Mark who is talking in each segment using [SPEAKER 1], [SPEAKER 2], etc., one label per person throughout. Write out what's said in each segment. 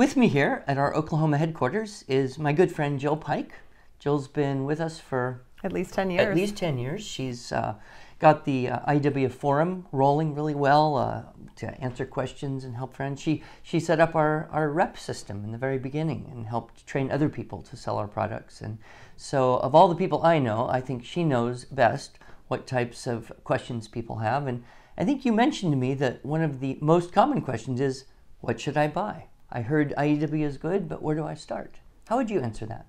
[SPEAKER 1] With me here at our Oklahoma headquarters is my good friend Jill Pike. Jill's been with us for
[SPEAKER 2] at least 10 years.
[SPEAKER 1] At least 10 years. She's got the IEW forum rolling really well to answer questions and help friends. She set up our rep system in the very beginning and helped train other people to sell our products. And so of all the people I know, I think she knows best what types of questions people have. And I think you mentioned to me that one of the most common questions is, what should I buy? I heard IEW is good, but where do I start? How would you answer that?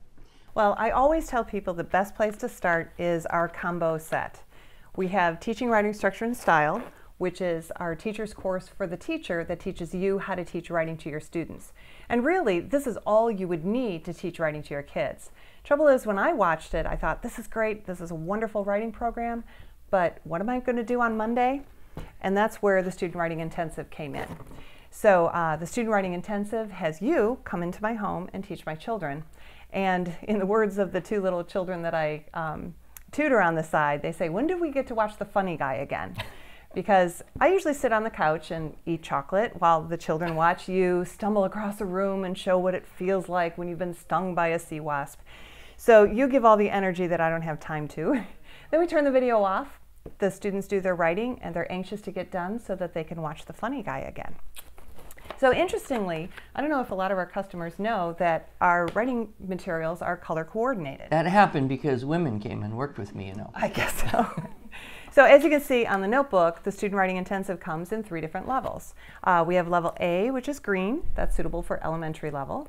[SPEAKER 2] Well, I always tell people the best place to start is our combo set. We have Teaching Writing Structure and Style, which is our teacher's course for the teacher that teaches you how to teach writing to your students. And really, this is all you would need to teach writing to your kids. Trouble is, when I watched it, I thought, this is great, this is a wonderful writing program, but what am I going to do on Monday? And that's where the Student Writing Intensive came in. So the Student Writing Intensive has you come into my home and teach my children. And in the words of the two little children that I tutor on the side, they say, when do we get to watch The Funny Guy again? Because I usually sit on the couch and eat chocolate while the children watch you stumble across a room and show what it feels like when you've been stung by a sea wasp. So you give all the energy that I don't have time to. Then we turn the video off. The students do their writing and they're anxious to get done so that they can watch The Funny Guy again. So interestingly, I don't know if a lot of our customers know that our writing materials are color coordinated.
[SPEAKER 1] That happened because women came and worked with me, you know.
[SPEAKER 2] I guess so. So as you can see on the notebook, the Student Writing Intensive comes in 3 different levels. We have level A, which is green, that's suitable for elementary level.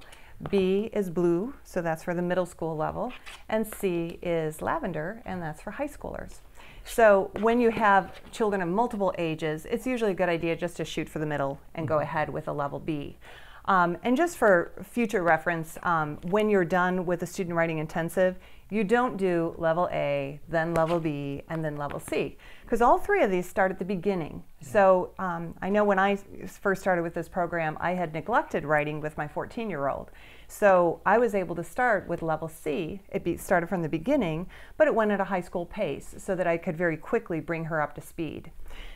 [SPEAKER 2] B is blue, so that's for the middle school level. And C is lavender, and that's for high schoolers. So when you have children of multiple ages, it's usually a good idea just to shoot for the middle and go ahead with a level B. And just for future reference, when you're done with the Student Writing Intensive, you don't do level A, then level B, and then level C, because all 3 of these start at the beginning. So I know when I first started with this program, I had neglected writing with my 14-year-old. So I was able to start with level C. It started from the beginning, but it went at a high school pace so that I could very quickly bring her up to speed.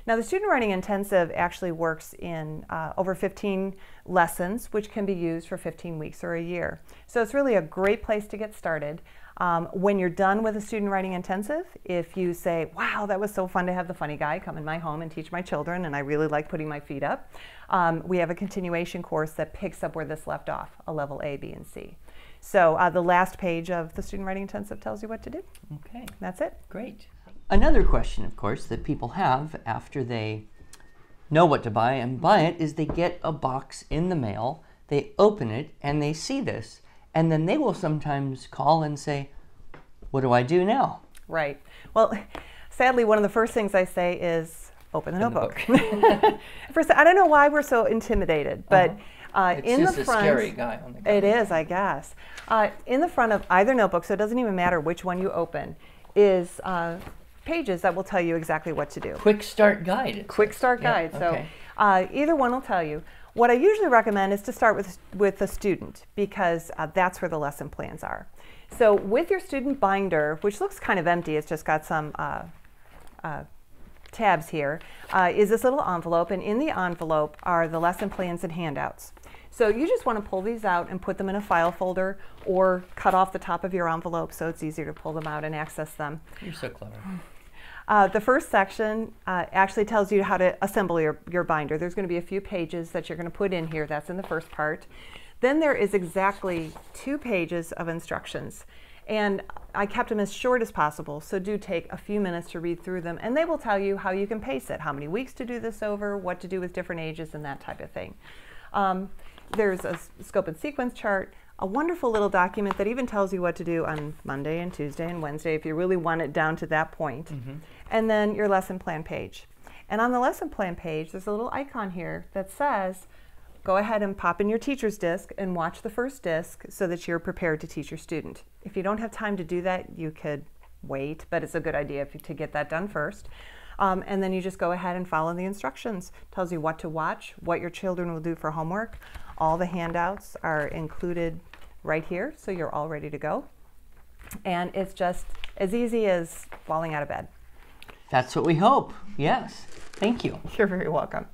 [SPEAKER 2] Now the Student Writing Intensive actually works in over 15 lessons, which can be used for 15 weeks or a year. So it's really a great place to get started. When you're done with a Student Writing Intensive, if you say, wow, that was so fun to have the funny guy come in my home and teach my children, and I really like putting my feet up, we have a continuation course that picks up where this left off, a level A, B, and C. So the last page of the Student Writing Intensive tells you what to do.
[SPEAKER 1] Okay.
[SPEAKER 2] That's it.
[SPEAKER 1] Great. Another question, of course, that people have after they know what to buy and buy it is they get a box in the mail, they open it, and they see this. And then they will sometimes call and say, what do I do now?
[SPEAKER 2] Right. Well, sadly, one of the first things I say is open the notebook. First, I don't know why we're so intimidated, but in the front,
[SPEAKER 1] it's just a scary guy on the cover.
[SPEAKER 2] It is, I guess. In the front of either notebook, so it doesn't even matter which one you open, is pages that will tell you exactly what to do.
[SPEAKER 1] Quick start guide.
[SPEAKER 2] Quick start guide.
[SPEAKER 1] Okay.
[SPEAKER 2] So either one will tell you. What I usually recommend is to start with the student, because that's where the lesson plans are. So with your student binder, which looks kind of empty, it's just got some tabs here, is this little envelope, and in the envelope are the lesson plans and handouts. So you just want to pull these out and put them in a file folder or cut off the top of your envelope so it's easier to pull them out and access them.
[SPEAKER 1] You're so clever.
[SPEAKER 2] The first section actually tells you how to assemble your binder. There's going to be a few pages that you're going to put in here. That's in the first part. Then there is exactly 2 pages of instructions. And I kept them as short as possible, so do take a few minutes to read through them. And they will tell you how you can pace it, how many weeks to do this over, what to do with different ages, and that type of thing. There's a scope and sequence chart, a wonderful little document that even tells you what to do on Monday and Tuesday and Wednesday if you really want it down to that point. And then your lesson plan page. And on the lesson plan page, there's a little icon here that says, go ahead and pop in your teacher's disc and watch the first disc so that you're prepared to teach your student. If you don't have time to do that, you could wait, but it's a good idea to get that done first. And then you just go ahead and follow the instructions. It tells you what to watch, what your children will do for homework. All the handouts are included right here, so you're all ready to go. And it's just as easy as falling out of bed.
[SPEAKER 1] That's what we hope. Yes. Thank you.
[SPEAKER 2] You're very welcome.